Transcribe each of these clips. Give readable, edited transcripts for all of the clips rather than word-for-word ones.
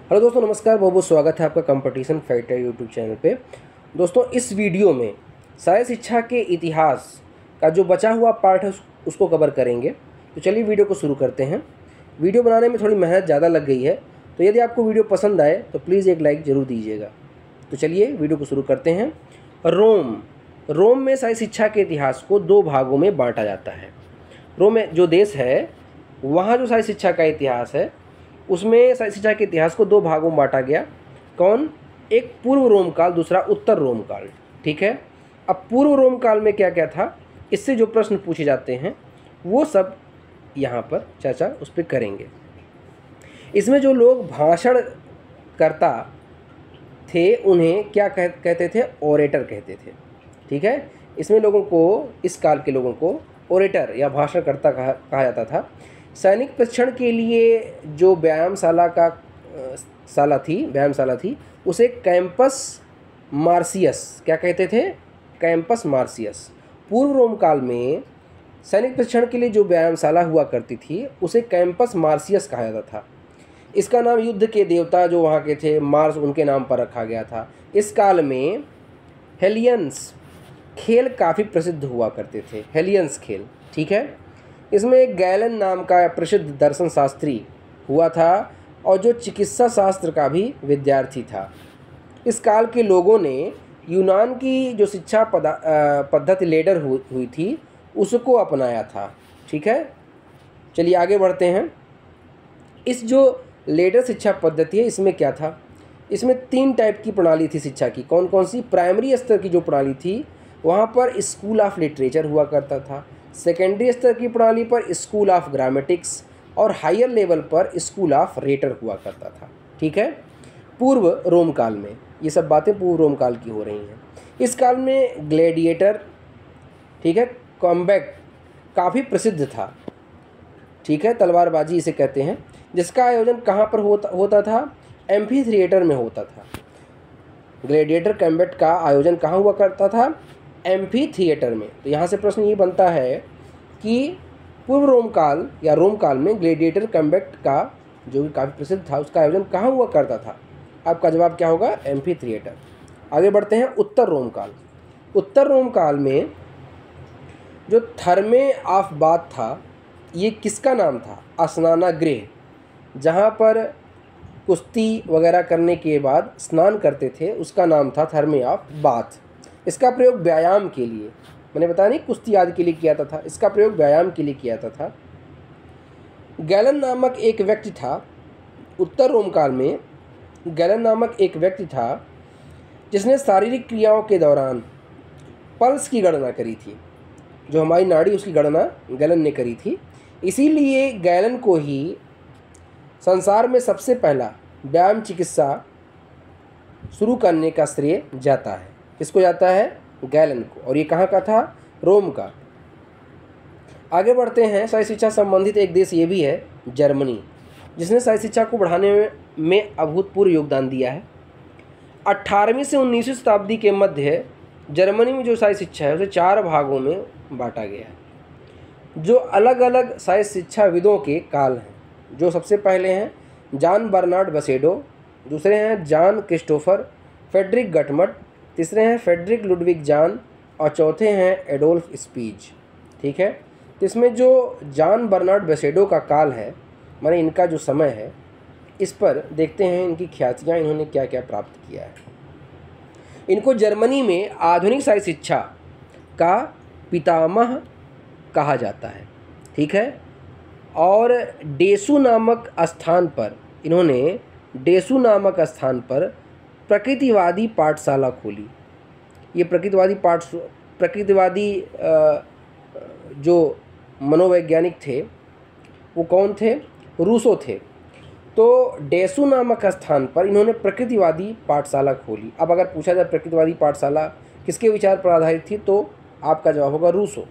Hello दोस्तों, नमस्कार। बहुत बहुत स्वागत है आपका कंपटीशन फाइटर यूट्यूब चैनल पे। दोस्तों, इस वीडियो में शारीरिक शिक्षा के इतिहास का जो बचा हुआ पार्ट है उसको कवर करेंगे। तो चलिए वीडियो को शुरू करते हैं। वीडियो बनाने में थोड़ी मेहनत ज़्यादा लग गई है, तो यदि आपको वीडियो पसंद आए तो प्लीज़ एक लाइक ज़रूर दीजिएगा। तो चलिए वीडियो को शुरू करते हैं। रोम में शारीरिक शिक्षा के इतिहास को दो भागों में बांटा जाता है। रोम में जो देश है वहाँ जो शारीरिक शिक्षा का इतिहास है उसमें शारीरिक शिक्षा के इतिहास को दो भागों में बांटा गया। कौन? एक पूर्व रोम काल, दूसरा उत्तर रोम काल। ठीक है। अब पूर्व रोम काल में क्या क्या था, इससे जो प्रश्न पूछे जाते हैं वो सब यहाँ पर चर्चा उस पर करेंगे। इसमें जो लोग भाषण करता थे उन्हें क्या कहते थे? ओरेटर कहते थे। ठीक है। इसमें लोगों को, इस काल के लोगों को ओरेटर या भाषणकर्ता कहा जाता था। सैनिक प्रशिक्षण के लिए जो व्यायामशाला थी उसे कैंपस मार्सियस क्या कहते थे? कैंपस मार्सियस। पूर्व रोम काल में सैनिक प्रशिक्षण के लिए जो व्यायामशाला हुआ करती थी उसे कैंपस मार्सियस कहा जाता था। इसका नाम युद्ध के देवता जो वहाँ के थे मार्स, उनके नाम पर रखा गया था। इस काल में हेलियंस खेल काफ़ी प्रसिद्ध हुआ करते थे। हेलियंस खेल। ठीक है। इसमें एक गैलन नाम का प्रसिद्ध दर्शन शास्त्री हुआ था और जो चिकित्सा शास्त्र का भी विद्यार्थी था। इस काल के लोगों ने यूनान की जो शिक्षा पद्धति लेडर हुई थी उसको अपनाया था। ठीक है। चलिए आगे बढ़ते हैं। इस जो लेडर शिक्षा पद्धति है इसमें क्या था? इसमें 3 टाइप की प्रणाली थी शिक्षा की। कौन कौन सी? प्राइमरी स्तर की जो प्रणाली थी वहाँ पर स्कूल ऑफ लिटरेचर हुआ करता था। सेकेंडरी स्तर की प्रणाली पर स्कूल ऑफ ग्रामेटिक्स और हायर लेवल पर स्कूल ऑफ रेटर हुआ करता था। ठीक है। पूर्व रोम काल में ये सब बातें पूर्व रोम काल की हो रही हैं। इस काल में ग्लैडिएटर, ठीक है, कॉम्बैट काफ़ी प्रसिद्ध था। ठीक है। तलवारबाजी इसे कहते हैं, जिसका आयोजन कहाँ पर होता था? एम्फी थिएटर में होता था। ग्लैडिएटर कॉम्बैट का आयोजन कहाँ हुआ करता था? एम्फी थिएटर में। तो यहाँ से प्रश्न ये बनता है कि पूर्व रोम काल या रोम काल में ग्लैडिएटर कॉम्बैट का जो कि काफ़ी प्रसिद्ध था उसका आयोजन कहाँ हुआ करता था? आपका जवाब क्या होगा? Amphi theatre. आगे बढ़ते हैं। उत्तर रोम काल। उत्तर रोम काल में जो थर्मे ऑफ बाथ था ये किसका नाम था? स्नानागृह, जहाँ पर कुश्ती वगैरह करने के बाद स्नान करते थे उसका नाम था थर्मे ऑफ बाथ। इसका प्रयोग व्यायाम के लिए, मैंने बताया नहीं कुश्ती आदि के लिए किया जाता था, इसका प्रयोग व्यायाम के लिए किया जाता था। गैलन नामक एक व्यक्ति था उत्तर रोम काल में। गैलन नामक एक व्यक्ति था जिसने शारीरिक क्रियाओं के दौरान पल्स की गणना करी थी। जो हमारी नाड़ी उसकी गणना गैलन ने करी थी। इसीलिए गैलन को ही संसार में सबसे पहला व्यायाम चिकित्सा शुरू करने का श्रेय जाता है। किसको जाता है? गैलन को। और ये कहाँ का था? रोम का। आगे बढ़ते हैं। शारीरिक शिक्षा संबंधित एक देश ये भी है जर्मनी, जिसने शारीरिक शिक्षा को बढ़ाने में अभूतपूर्व योगदान दिया है। 18वीं से 19वीं शताब्दी के मध्य जर्मनी में जो शारीरिक शिक्षा है उसे 4 भागों में बांटा गया है, जो अलग अलग शारीरिक शिक्षाविदों के काल हैं। जो सबसे पहले हैं जॉन बर्नार्ड बसेडो, दूसरे हैं जॉन क्रिस्टोफर फ्रेडरिक गटमट, तीसरे हैं फ्रेडरिक लुडविग जान और चौथे हैं एडोल्फ स्पीज। ठीक है। तो इसमें जो जॉन बर्नार्ड बसेडो का काल है, माने इनका जो समय है, इस पर देखते हैं इनकी ख्यातियाँ, इन्होंने क्या क्या प्राप्त किया है। इनको जर्मनी में आधुनिक शारीरिक शिक्षा का पितामह कहा जाता है। ठीक है। और डेसू नामक स्थान पर प्रकृतिवादी पाठशाला खोली। ये प्रकृतिवादी जो मनोवैज्ञानिक थे वो कौन थे? रूसो थे। तो डेसू नामक स्थान पर इन्होंने प्रकृतिवादी पाठशाला खोली। अब अगर पूछा जाए प्रकृतिवादी पाठशाला किसके विचार पर आधारित थी तो आपका जवाब होगा रूसो।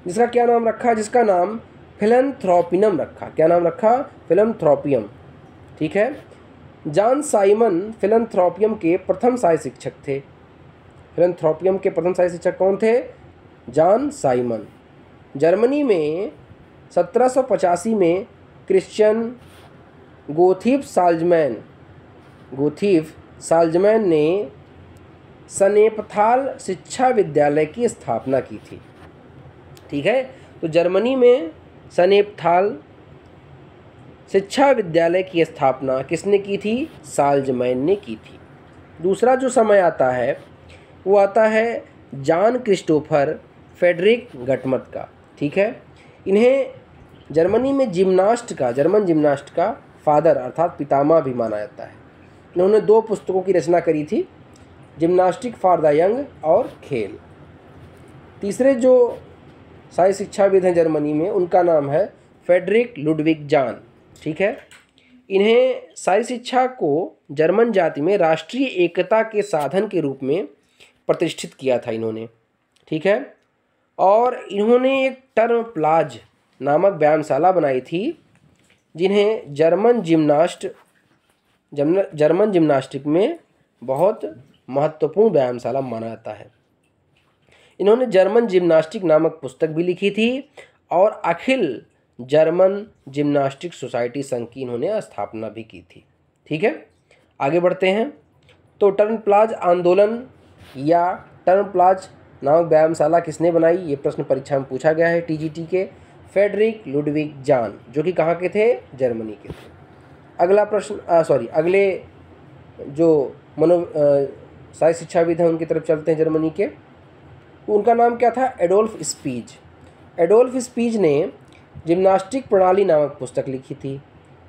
जिसका क्या नाम रखा? जिसका नाम फिलैंथ्रोपियम रखा। क्या नाम रखा? फिलैंथ्रोपियम। ठीक है। जॉन साइमन फिलैंथ्रोपियम के प्रथम शारीरिक शिक्षक थे। फिलैंथ्रोपियम के प्रथम शारीरिक शिक्षक कौन थे? John Simon. जर्मनी में 1785 में क्रिश्चियन गोथिप साल्जमैन गुथिफ साल्जमैन ने सनेपथाल शिक्षा विद्यालय की स्थापना की थी। ठीक है, तो जर्मनी में सनेपथाल शिक्षा विद्यालय की स्थापना किसने की थी? साल्जमैन ने की थी। दूसरा जो समय आता है वो आता है जॉन क्रिस्टोफर फ्रेडरिक गटमत का। ठीक है, इन्हें जर्मनी में जर्मन जिम्नास्ट का फादर अर्थात पितामह भी माना जाता है। इन्होंने 2 पुस्तकों की रचना करी थी, जिम्नास्टिक फॉर द यंग और खेल। तीसरे जो शाही शिक्षाविद हैं जर्मनी में, उनका नाम है फ्रेडरिक लुडविग जान। ठीक है, इन्हें शाही शिक्षा को जर्मन जाति में राष्ट्रीय एकता के साधन के रूप में प्रतिष्ठित किया था इन्होंने। ठीक है, और इन्होंने एक टर्म प्लाज नामक व्यायामशाला बनाई थी, जिन्हें जर्मन जिम्नास्टिक में बहुत महत्वपूर्ण व्यायामशाला माना जाता है। इन्होंने जर्मन जिम्नास्टिक नामक पुस्तक भी लिखी थी और अखिल जर्मन जिम्नास्टिक सोसाइटी संघ की इन्होंने स्थापना भी की थी। ठीक है, आगे बढ़ते हैं। तो टर्म प्लाज आंदोलन या टर्म प्लाज नामक व्यायामशाला किसने बनाई? ये प्रश्न परीक्षा में पूछा गया है टीजीटी के। फ्रेडरिक लुडविग जान, जो कि कहाँ के थे? जर्मनी के थे। अगला प्रश्न अगले जो शाही शिक्षाविद हैं उनकी तरफ चलते हैं जर्मनी के। तो उनका नाम क्या था? एडोल्फ स्पीज। एडोल्फ स्पीज ने जिम्नास्टिक प्रणाली नामक पुस्तक लिखी थी।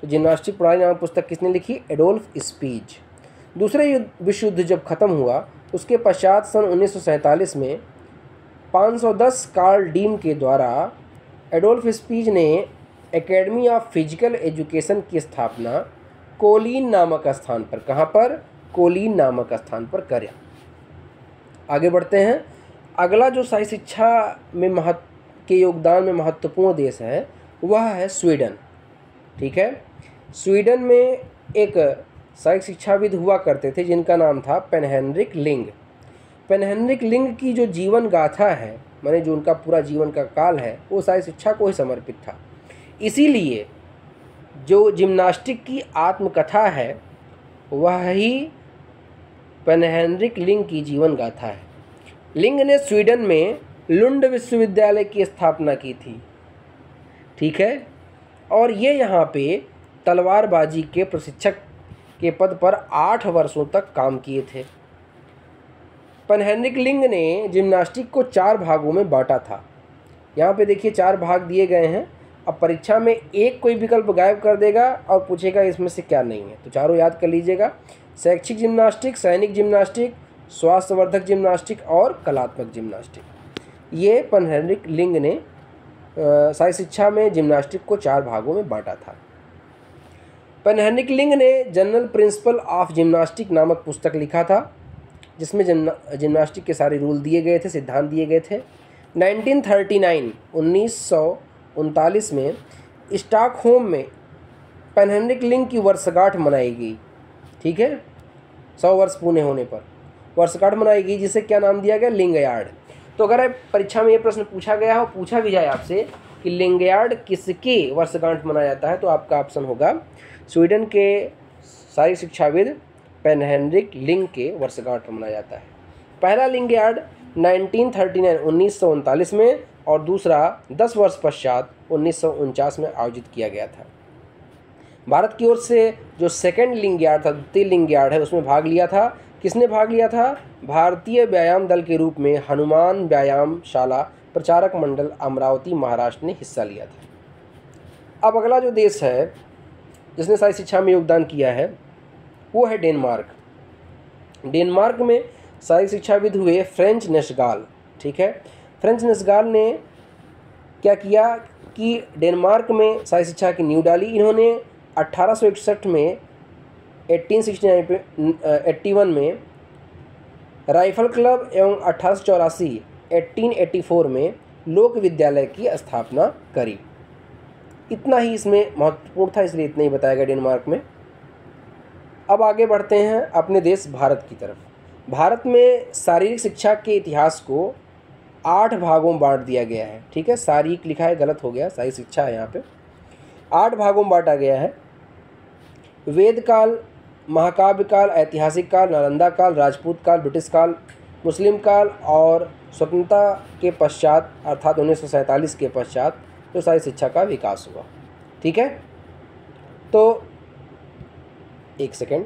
तो जिम्नास्टिक प्रणाली नामक पुस्तक किसने लिखी? एडोल्फ स्पीज। दूसरे विश्व युद्ध जब खत्म हुआ उसके पश्चात सन 1947 में 510 कार्ल डीम के द्वारा एडोल्फ स्पीज ने एकेडमी ऑफ फिजिकल एजुकेशन की स्थापना कोलिन नामक स्थान पर, कहाँ पर? कोलिन नामक स्थान पर करें। आगे बढ़ते हैं। अगला जो शाही शिक्षा में के योगदान में महत्वपूर्ण देश है वह है स्वीडन। ठीक है, स्वीडन में एक शाही शिक्षाविद हुआ करते थे जिनका नाम था पेन हेनरिक लिंग। पेन हेनरिक लिंग की जो जीवन गाथा है, माने जो उनका पूरा जीवन का काल है, वो शाही शिक्षा को ही समर्पित था। इसीलिए जो जिम्नास्टिक की आत्मकथा है वह ही पेन हेनरिक लिंग की जीवन गाथा है। लिंग ने स्वीडन में लुंड विश्वविद्यालय की स्थापना की थी। ठीक है, और ये यहाँ पे तलवारबाजी के प्रशिक्षक के पद पर 8 वर्षों तक काम किए थे। पेन हेनरिक लिंग ने जिम्नास्टिक को 4 भागों में बांटा था। यहाँ पे देखिए 4 भाग दिए गए हैं। अब परीक्षा में एक कोई विकल्प गायब कर देगा और पूछेगा इसमें से क्या नहीं है, तो चारों याद कर लीजिएगा। शैक्षिक जिम्नास्टिक, सैनिक जिम्नास्टिक, स्वास्थ्यवर्धक जिम्नास्टिक और कलात्मक जिम्नास्टिक। ये पेन हेनरिक लिंग ने शाही शिक्षा में जिम्नास्टिक को 4 भागों में बांटा था। पेन हेनरिक लिंग ने जनरल प्रिंसिपल ऑफ जिम्नास्टिक नामक पुस्तक लिखा था, जिसमें जिम्नास्टिक के सारे रूल दिए गए थे, सिद्धांत दिए गए थे। 1939 में स्टॉकहोम में पेन हेनरिक लिंग की वर्षगांठ मनाई गई। ठीक है, 100 वर्ष पूरे होने पर वर्षगांठ मनाई गई, जिसे क्या नाम दिया गया? लिंगयार्ड। तो अगर परीक्षा में ये प्रश्न पूछा गया हो, पूछा भी जाए आपसे कि लिंगयार्ड किसके वर्षगांठ मनाया जाता है, तो आपका ऑप्शन होगा स्वीडन के शाही शिक्षाविद पेन हेनरिक लिंग के वर्षगांठ मनाया जाता है। पहला लिंगयार्ड 1939 में और दूसरा 10 वर्ष पश्चात 1949 में आयोजित किया गया था। भारत की ओर से जो सेकंड लिंगयार्ड था, द्वितीय लिंगयार्ड है, उसमें भाग लिया था। किसने भाग लिया था? भारतीय व्यायाम दल के रूप में हनुमान व्यायामशाला प्रचारक मंडल अमरावती महाराष्ट्र ने हिस्सा लिया था। अब अगला जो देश है जिसने शाही शिक्षा में योगदान किया है वो है डेनमार्क। डेनमार्क में शाही शिक्षाविद हुए फ्रेंच नेस्गाल। ठीक है, फ्रेंच नेस्गाल ने क्या किया कि डेनमार्क में शाही शिक्षा की नींव डाली। इन्होंने 1861 में 1881 में राइफल क्लब एवं 1884 में लोक विद्यालय की स्थापना करी। इतना ही इसमें महत्वपूर्ण था, इसलिए इतना ही बताया गया डेनमार्क में। अब आगे बढ़ते हैं अपने देश भारत की तरफ। भारत में शारीरिक शिक्षा के इतिहास को 8 भागों में बांट दिया गया है। ठीक है, शारीरिक लिखा है, गलत हो गया, शारीरिक शिक्षा है यहाँ पे। 8 भागों में बांटा गया है। वेद काल, महाकाव्य काल, ऐतिहासिक काल, नालंदा काल, राजपूत काल, ब्रिटिश काल, मुस्लिम काल और स्वतंत्रता के पश्चात अर्थात 1947 के पश्चात जो सारी शिक्षा का विकास हुआ। ठीक है, तो एक सेकेंड,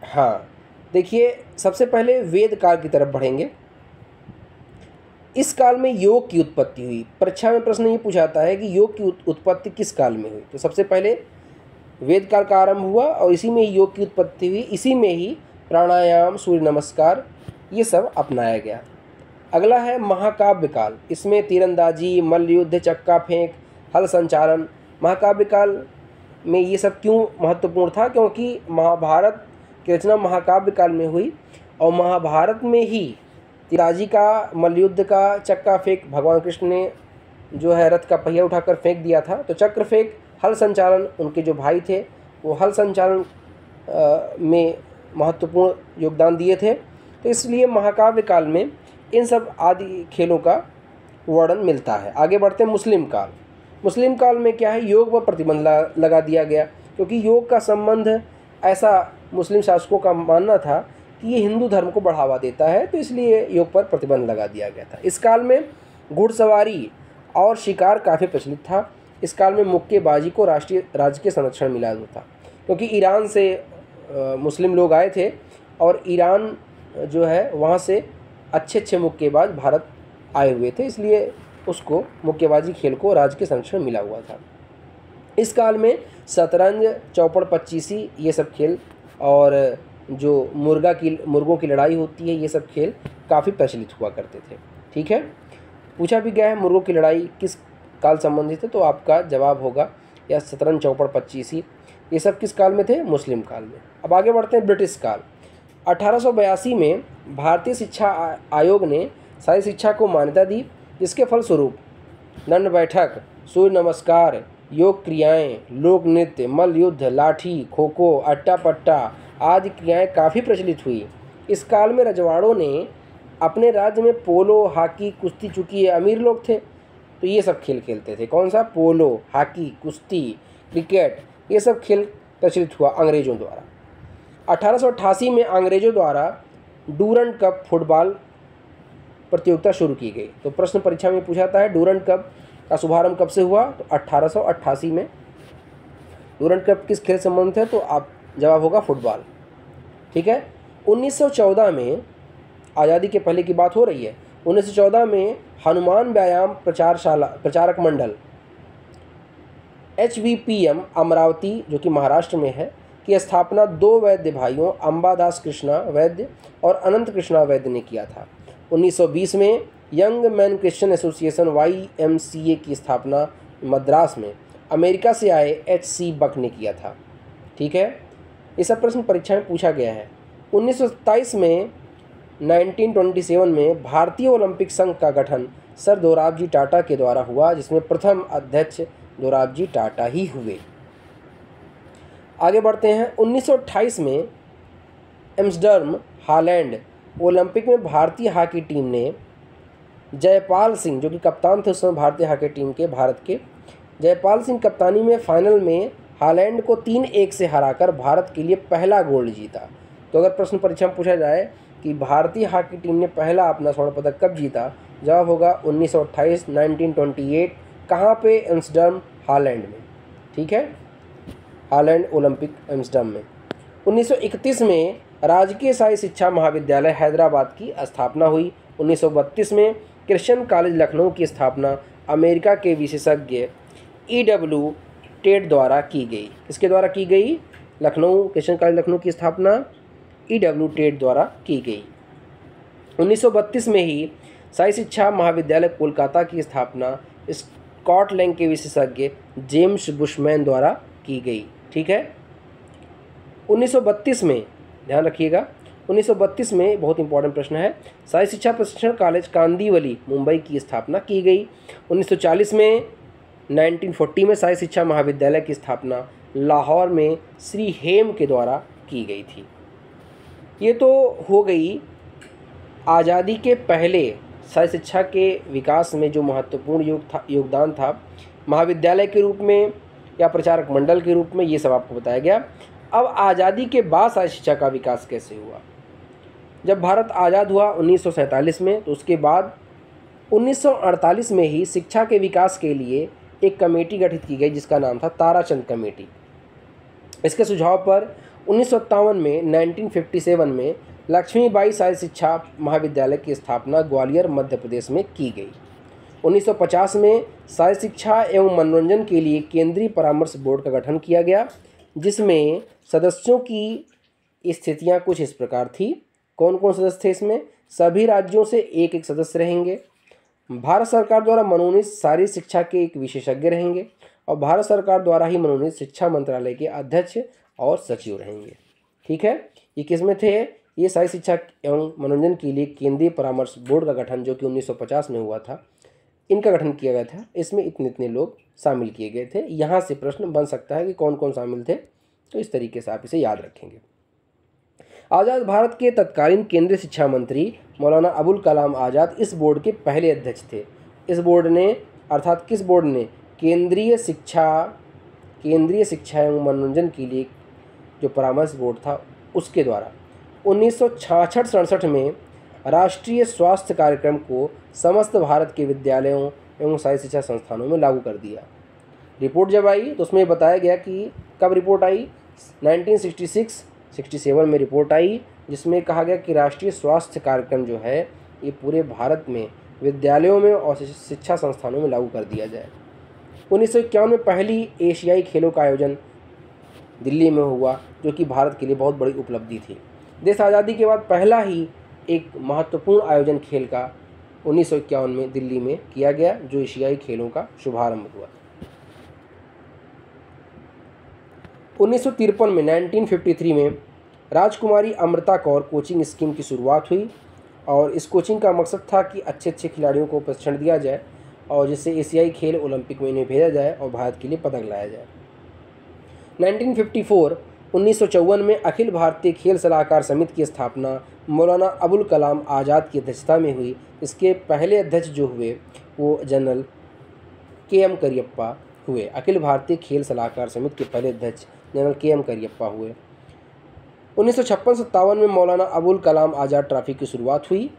हाँ देखिए, सबसे पहले वेद काल की तरफ बढ़ेंगे। इस काल में योग की उत्पत्ति हुई। परीक्षा में प्रश्न ये पूछाता है कि योग की उत्पत्ति किस काल में हुई। तो सबसे पहले वेद काल का आरंभ हुआ और इसी में ही योग की उत्पत्ति हुई। इसी में ही प्राणायाम, सूर्य नमस्कार ये सब अपनाया गया। अगला है महाकाव्य काल। इसमें तीरंदाजी, मल्लयुद्ध, चक्का फेंक, हल संचालन। महाकाव्य काल में ये सब क्यों महत्वपूर्ण था? क्योंकि महाभारत की रचना महाकाव्य काल में हुई और महाभारत में ही तीरंदाजी का, मल्लयुद्ध का, चक्का फेंक भगवान कृष्ण ने जो है रथ का पहिया उठाकर फेंक दिया था। तो चक्र फेंक, हल संचालन उनके जो भाई थे वो हल संचालन में महत्वपूर्ण योगदान दिए थे। तो इसलिए महाकाव्य काल में इन सब आदि खेलों का वर्णन मिलता है। आगे बढ़ते हैं मुस्लिम काल। मुस्लिम काल में क्या है, योग पर प्रतिबंध लगा दिया गया, क्योंकि योग का संबंध ऐसा मुस्लिम शासकों का मानना था कि ये हिंदू धर्म को बढ़ावा देता है, तो इसलिए योग पर प्रतिबंध लगा दिया गया था। इस काल में घुड़सवारी और शिकार काफ़ी प्रचलित था। इस काल में मुक्केबाजी को राष्ट्रीय राजकीय संरक्षण मिला हुआ था, क्योंकि ईरान से मुस्लिम लोग आए थे और ईरान जो है वहाँ से अच्छे मुक्केबाज भारत आए हुए थे, इसलिए उसको मुक्केबाजी खेल को राजकीय संरक्षण मिला हुआ था। इस काल में शतरंज, चौपड़ पच्चीसी ये सब खेल और जो मुर्गों की लड़ाई होती है ये सब खेल काफ़ी प्रचलित हुआ करते थे। ठीक है, पूछा भी गया है मुर्गों की लड़ाई किस काल संबंधित है, तो आपका जवाब होगा या शतरंज, चौपड़ पच्चीसी ये सब किस काल में थे? मुस्लिम काल में। अब आगे बढ़ते हैं ब्रिटिश काल। 1882 में भारतीय शिक्षा आयोग ने सारी शिक्षा को मान्यता दी, जिसके फलस्वरूप दंड बैठक, सूर्य नमस्कार, योग क्रियाएं, लोक नृत्य, मल्लयुद्ध, लाठी, खो खो, अट्टा पट्टा आदि क्रियाएं काफ़ी प्रचलित हुई। इस काल में रजवाड़ों ने अपने राज्य में पोलो, हॉकी, कुश्ती, चूंकि ये अमीर लोग थे तो ये सब खेल खेलते थे। कौन सा? पोलो, हॉकी, कुश्ती, क्रिकेट ये सब खेल प्रचलित हुआ अंग्रेज़ों द्वारा। 1888 में अंग्रेज़ों द्वारा डूरंड कप फुटबॉल प्रतियोगिता शुरू की गई। तो प्रश्न परीक्षा में पूछाता है डूरंड कप का शुभारंभ कब से हुआ? तो 1888 में। डूरंड कप किस खेल संबंधित है? तो आप जवाब होगा फुटबॉल। ठीक है, 1914 में, आज़ादी के पहले की बात हो रही है, 1914 में हनुमान व्यायाम प्रचारक मंडल HVPM अमरावती जो कि महाराष्ट्र में है की स्थापना 2 वैद्य भाइयों अंबादास कृष्णा वैद्य और अनंत कृष्णा वैद्य ने किया था। 1920 में young man Christian association YMCA की स्थापना मद्रास में अमेरिका से आए HC बक ने किया था। ठीक है, ये सब प्रश्न परीक्षा में पूछा गया है। 1927 में 1927 में भारतीय ओलंपिक संघ का गठन सर दोराबजी टाटा के द्वारा हुआ, जिसमें प्रथम अध्यक्ष दोराबजी टाटा ही हुए। आगे बढ़ते हैं। 1928 में एम्स्टर्डम, हॉलैंड ओलंपिक में भारतीय हॉकी टीम ने जयपाल सिंह जो कि कप्तान थे उस समय भारतीय हॉकी टीम के, भारत के जयपाल सिंह कप्तानी में फाइनल में हॉलैंड को 3-1 से हराकर भारत के लिए पहला गोल्ड जीता। तो अगर प्रश्न परीक्षा में पूछा जाए कि भारतीय हॉकी टीम ने पहला अपना स्वर्ण पदक कब जीता, जवाब होगा 1928 1928। कहाँ पे? एम्स्टर्डम, हॉलैंड में। ठीक है, हॉलैंड ओलंपिक एम्स्टर्डम में। 1931 में राजकीय शाही शिक्षा महाविद्यालय हैदराबाद की स्थापना हुई। 1932 में क्रिश्चियन कॉलेज लखनऊ की स्थापना अमेरिका के विशेषज्ञ EW टेट द्वारा की गई। किसके द्वारा की गई? लखनऊ, क्रिश्चियन कॉलेज लखनऊ की स्थापना EW टेट द्वारा की गई। 1932 में ही शाही शिक्षा महाविद्यालय कोलकाता की स्थापना स्कॉटलैंड के विशेषज्ञ जेम्स बुशमैन द्वारा की गई। ठीक है, 1932 में ध्यान रखिएगा, 1932 में बहुत इंपॉर्टेंट प्रश्न है, शाही शिक्षा प्रशिक्षण कॉलेज कांदीवली मुंबई की स्थापना की गई। 1940 में 1940 में शाही शिक्षा महाविद्यालय की स्थापना लाहौर में श्री हेम के द्वारा की गई थी। ये तो हो गई आज़ादी के पहले शाही शिक्षा के विकास में जो महत्वपूर्ण योगदान था, महाविद्यालय के रूप में या प्रचारक मंडल के रूप में, ये सब आपको बताया गया। अब आज़ादी के बाद शाही शिक्षा का विकास कैसे हुआ। जब भारत आज़ाद हुआ 1947 में, तो उसके बाद 1948 में ही शिक्षा के विकास के लिए एक कमेटी गठित की गई जिसका नाम था ताराचंद कमेटी। इसके सुझाव पर 1957 में 1957 में लक्ष्मीबाई शाही शिक्षा महाविद्यालय की स्थापना ग्वालियर मध्य प्रदेश में की गई। 1950 में शाही शिक्षा एवं मनोरंजन के लिए केंद्रीय परामर्श बोर्ड का गठन किया गया, जिसमें सदस्यों की स्थितियां कुछ इस प्रकार थी। कौन कौन सदस्य थे इसमें? सभी राज्यों से एक एक सदस्य रहेंगे, भारत सरकार द्वारा मनोनीत सारी शिक्षा के एक विशेषज्ञ रहेंगे और भारत सरकार द्वारा ही मनोनीत शिक्षा मंत्रालय के अध्यक्ष और सचिव रहेंगे। ठीक है, ये किस में थे? ये शाही शिक्षा एवं मनोरंजन के लिए केंद्रीय परामर्श बोर्ड का गठन जो कि 1950 में हुआ था, इनका गठन किया गया था। इसमें इतने इतने लोग शामिल किए गए थे। यहाँ से प्रश्न बन सकता है कि कौन कौन शामिल थे, तो इस तरीके से आप इसे याद रखेंगे। आज़ाद भारत के तत्कालीन केंद्रीय शिक्षा मंत्री मौलाना अबुल कलाम आज़ाद इस बोर्ड के पहले अध्यक्ष थे। इस बोर्ड ने, अर्थात किस बोर्ड ने? केंद्रीय शिक्षा एवं मनोरंजन के लिए जो परामर्श बोर्ड था उसके द्वारा 1966-67 में राष्ट्रीय स्वास्थ्य कार्यक्रम को समस्त भारत के विद्यालयों एवं शाही शिक्षा संस्थानों में लागू कर दिया। रिपोर्ट जब आई तो उसमें बताया गया कि कब रिपोर्ट आई? 1966-67 में रिपोर्ट आई, जिसमें कहा गया कि राष्ट्रीय स्वास्थ्य कार्यक्रम जो है ये पूरे भारत में विद्यालयों में और शिक्षा संस्थानों में लागू कर दिया जाए। 1951 में पहली एशियाई खेलों का आयोजन दिल्ली में हुआ, जो कि भारत के लिए बहुत बड़ी उपलब्धि थी। देश आज़ादी के बाद पहला ही एक महत्वपूर्ण आयोजन खेल का 1951 में दिल्ली में किया गया, जो एशियाई खेलों का शुभारंभ हुआ। 1953 में 1953 में राजकुमारी अमृता कौर कोचिंग स्कीम की शुरुआत हुई और इस कोचिंग का मकसद था कि अच्छे अच्छे खिलाड़ियों को प्रशिक्षण दिया जाए और जिससे एशियाई खेल ओलंपिक में इन्हें भेजा जाए और भारत के लिए पदक लाया जाए। 1954 में अखिल भारतीय खेल सलाहकार समिति की स्थापना मौलाना अबुल कलाम आज़ाद की अध्यक्षता में हुई। इसके पहले अध्यक्ष जो हुए वो जनरल के.एम. करियप्पा हुए। अखिल भारतीय खेल सलाहकार समिति के पहले अध्यक्ष जनरल के.एम. करियप्पा हुए। 1956-57 में मौलाना अबुल कलाम आज़ाद ट्रॉफी की शुरुआत हुई।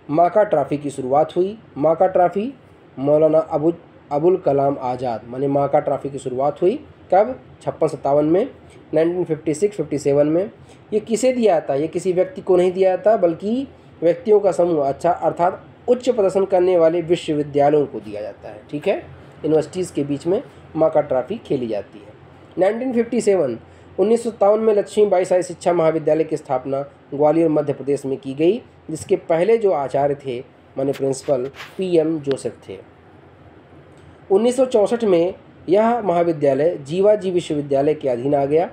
माका ट्रॉफी की शुरुआत हुई। माका ट्रॉफी मौलाना अबुल कलाम आज़ाद माने माका ट्रॉफी की शुरुआत हुई कब? 56-57 में। 1956-57 में ये किसे दिया जाता है? ये किसी व्यक्ति को नहीं दिया जाता बल्कि व्यक्तियों का समूह, अच्छा अर्थात उच्च प्रदर्शन करने वाले विश्वविद्यालयों को दिया जाता है। ठीक है, यूनिवर्सिटीज़ के बीच में माका ट्रॉफी खेली जाती है। 1957 में लक्ष्मीबाई शाही शिक्षा महाविद्यालय की स्थापना ग्वालियर मध्य प्रदेश में की गई, जिसके पहले जो आचार्य थे माने प्रिंसिपल P.M. जोसेफ थे। 1964 में यह महाविद्यालय जीवाजी विश्वविद्यालय के अधीन आ गया।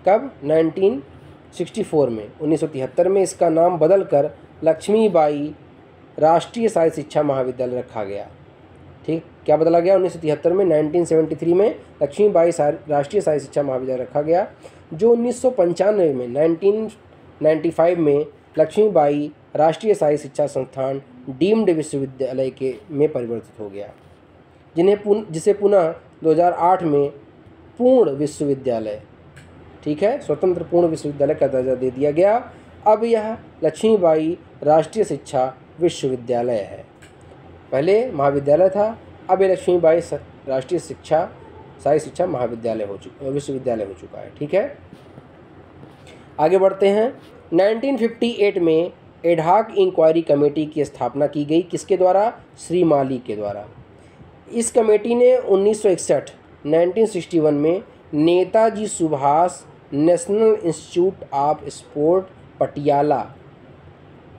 कब? 1964 में। 1973 में इसका नाम बदलकर लक्ष्मीबाई राष्ट्रीय शाही शिक्षा महाविद्यालय रखा गया। ठीक, क्या बदला गया? 1973 में। 1973 में लक्ष्मीबाई राष्ट्रीय शाही शिक्षा महाविद्यालय रखा गया, जो 1995 में 1995 में लक्ष्मीबाई राष्ट्रीय शाही शिक्षा संस्थान डीम्ड विश्वविद्यालय के में परिवर्तित हो गया, जिसे पुनः 2008 में पूर्ण विश्वविद्यालय, ठीक है, स्वतंत्र पूर्ण विश्वविद्यालय का दर्जा दे दिया गया। अब यह लक्ष्मीबाई राष्ट्रीय शिक्षा विश्वविद्यालय है। पहले महाविद्यालय था, अब ये लक्ष्मीबाई राष्ट्रीय शाही शिक्षा महाविद्यालय विश्वविद्यालय हो चुका है। ठीक है, आगे बढ़ते हैं। 1958 में एडहॉक इंक्वायरी कमेटी की स्थापना की गई। किसके द्वारा? श्री माली के द्वारा। इस कमेटी ने 1961 में Netaji Subhash national institute of sport Patiala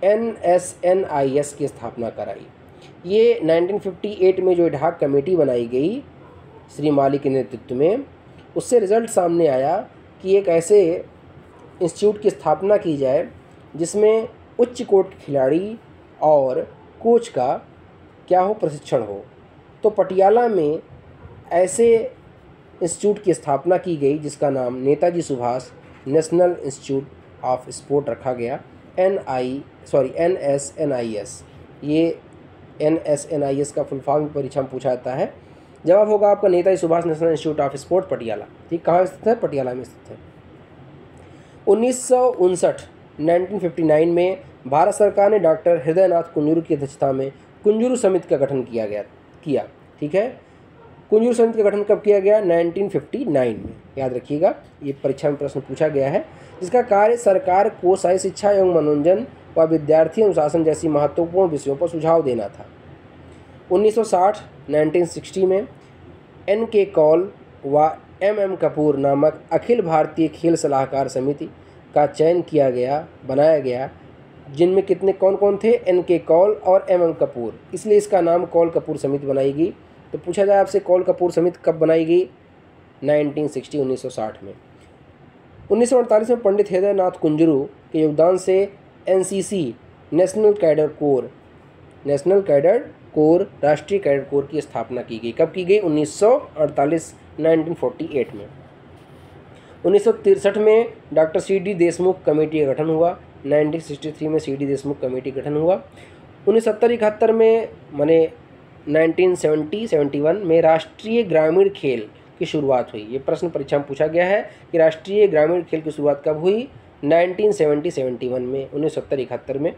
NSNIS की स्थापना कराई। ये 1958 में जो एडहॉक कमेटी बनाई गई श्री माली के नेतृत्व में, उससे रिज़ल्ट सामने आया कि एक ऐसे इंस्टीट्यूट की स्थापना की जाए जिसमें उच्च कोटि के खिलाड़ी और कोच का क्या हो? प्रशिक्षण हो। तो पटियाला में ऐसे इंस्टीट्यूट की स्थापना की गई जिसका नाम Netaji Subhash national institute of sport रखा गया, NSNIS। ये NSNIS का फुल फॉर्म परीक्षा में पूछा जाता है। जवाब होगा आपका Netaji Subhash national institute of sport Patiala. ठीक, कहाँ स्थित है? पटियाला में स्थित है। 1959 में भारत सरकार ने डॉक्टर हृदयनाथ कुंजरू की अध्यक्षता में कुंजरू समिति का गठन किया। ठीक है, कुंजरू समिति का गठन कब किया गया? 1959 में, याद रखिएगा, ये परीक्षा में प्रश्न पूछा गया है। जिसका कार्य सरकार को शाही शिक्षा एवं मनोरंजन व विद्यार्थी अनुशासन जैसी महत्वपूर्ण विषयों पर सुझाव देना था। 1960 में NK कौल व MM कपूर नामक अखिल भारतीय खेल सलाहकार समिति का चयन बनाया गया, जिनमें कौन कौन थे? NK कौल और MM कपूर, इसलिए इसका नाम कौल कपूर समिति बनाएगी। तो पूछा जाए आपसे कौल कपूर समिति कब बनाएगी? 1960 में। 1948 में पंडित हृदयनाथ कुंजरू के योगदान से NCC नेशनल कैडर कोर राष्ट्रीय कैडर कोर की स्थापना की गई। कब की गई? 1948 में। 1963 में डॉक्टर CD देशमुख कमेटी का गठन हुआ। 1963 में CD देशमुख कमेटी गठन हुआ। 1970-71 में माने 1971 में राष्ट्रीय ग्रामीण खेल की शुरुआत हुई। ये प्रश्न परीक्षा में पूछा गया है कि राष्ट्रीय ग्रामीण खेल की शुरुआत कब हुई? 1971 में, 1970-71 में,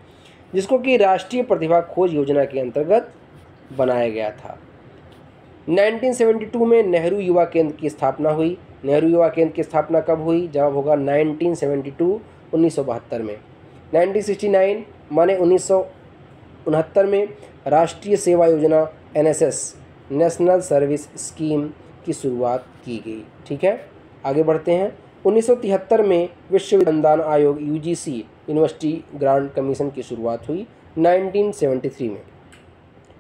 जिसको कि राष्ट्रीय प्रतिभा खोज योजना के अंतर्गत बनाया गया था। 1972 में नेहरू युवा केंद्र की स्थापना हुई। नेहरू युवा केंद्र की स्थापना कब हुई? जवाब होगा 1972 में। 1969 माने 1969 में राष्ट्रीय सेवा योजना NSS नेशनल सर्विस स्कीम की शुरुआत की गई। ठीक है, आगे बढ़ते हैं। 1973 में विश्व अनुदान आयोग UGC यूनिवर्सिटी ग्रांट कमीशन की शुरुआत हुई 1973 में।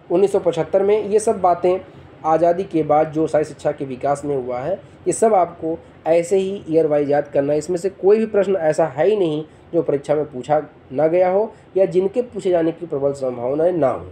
1975 में ये सब बातें आज़ादी के बाद जो शाही शिक्षा के विकास में हुआ है, ये सब आपको ऐसे ही ईयर वाइज याद करना है। इसमें से कोई भी प्रश्न ऐसा है ही नहीं जो परीक्षा में पूछा ना गया हो या जिनके पूछे जाने की प्रबल संभावनाएं ना हो।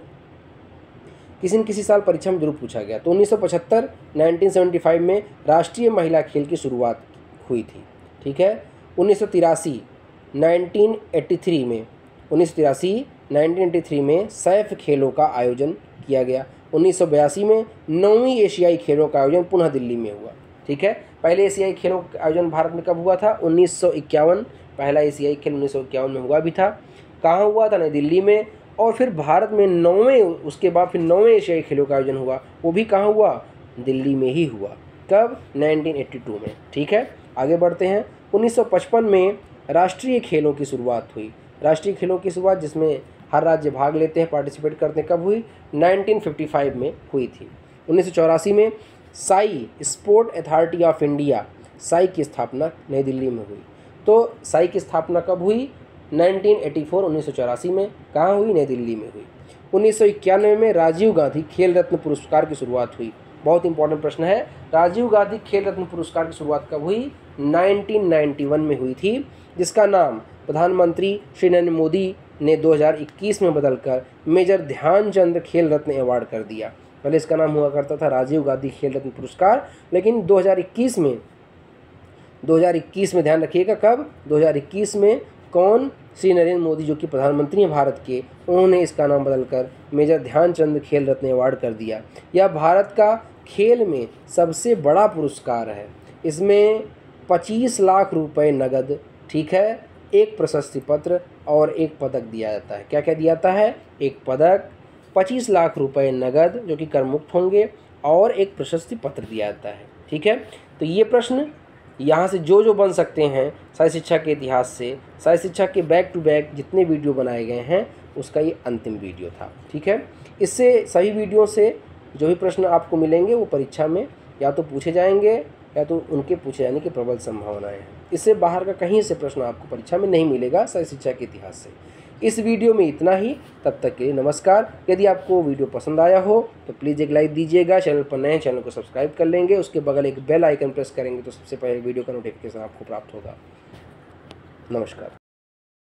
किसी न किसी साल परीक्षा में जरूर पूछा गया। तो 1975 में राष्ट्रीय महिला खेल की शुरुआत हुई थी। ठीक है, 1983 में सैफ खेलों का आयोजन किया गया। 1982 में 9वीं एशियाई खेलों का आयोजन पुनः दिल्ली में हुआ। ठीक है, पहले एशियाई खेलों का आयोजन भारत में कब हुआ था? 1951, पहला एशियाई खेल 1951 में हुआ भी था। कहाँ हुआ था? नई दिल्ली में। और फिर भारत में उसके बाद फिर 9वें एशियाई खेलों का आयोजन हुआ, वो भी कहाँ हुआ? दिल्ली में ही हुआ। कब? 1982 में। ठीक है, आगे बढ़ते हैं। 1955 में राष्ट्रीय खेलों की शुरुआत हुई। राष्ट्रीय खेलों की शुरुआत जिसमें हर राज्य भाग लेते हैं, पार्टिसिपेट करते हैं, कब हुई? 1955 में हुई थी। 1984 में Sai sport authority of India, Sai की स्थापना नई दिल्ली में हुई। तो साई की स्थापना कब हुई? 1984 में। कहाँ हुई? नई दिल्ली में हुई। 1991 में राजीव गांधी खेल रत्न पुरस्कार की शुरुआत हुई। बहुत इंपॉर्टेंट प्रश्न है, राजीव गांधी खेल रत्न पुरस्कार की शुरुआत कब हुई? 1991 में हुई थी, जिसका नाम प्रधानमंत्री श्री नरेंद्र मोदी ने 2021 में बदलकर मेजर ध्यानचंद खेल रत्न अवार्ड कर दिया। पहले इसका नाम हुआ करता था राजीव गांधी खेल रत्न पुरस्कार, लेकिन 2021 में ध्यान रखिएगा, कब? 2021 में कौन? श्री नरेंद्र मोदी जो कि प्रधानमंत्री हैं भारत के, उन्होंने इसका नाम बदलकर मेजर ध्यानचंद खेल रत्न अवार्ड कर दिया। यह भारत का खेल में सबसे बड़ा पुरस्कार है। इसमें 25 लाख रुपए नगद, ठीक है, एक प्रशस्ति पत्र और एक पदक दिया जाता है। क्या क्या दिया जाता है? एक पदक, 25 लाख रुपए नगद जो कि कर मुक्त होंगे, और एक प्रशस्ति पत्र दिया जाता है। ठीक है, तो ये प्रश्न यहाँ से जो बन सकते हैं शाही शिक्षा के इतिहास से, शाही शिक्षा के बैक टू बैक जितने वीडियो बनाए गए हैं उसका ये अंतिम वीडियो था। ठीक है, इससे सभी वीडियो से जो भी प्रश्न आपको मिलेंगे वो परीक्षा में या तो पूछे जाएंगे या तो उनके पूछे जाने की प्रबल संभावनाएं हैं। इससे बाहर का कहीं से प्रश्न आपको परीक्षा में नहीं मिलेगा शाही शिक्षा के इतिहास से। इस वीडियो में इतना ही, तब तक के लिए नमस्कार। यदि आपको वीडियो पसंद आया हो तो प्लीज़ एक लाइक दीजिएगा, चैनल पर नए हैं चैनल को सब्सक्राइब कर लेंगे, उसके बगल एक बेल आइकन प्रेस करेंगे तो सबसे पहले वीडियो का नोटिफिकेशन आपको प्राप्त होगा। नमस्कार।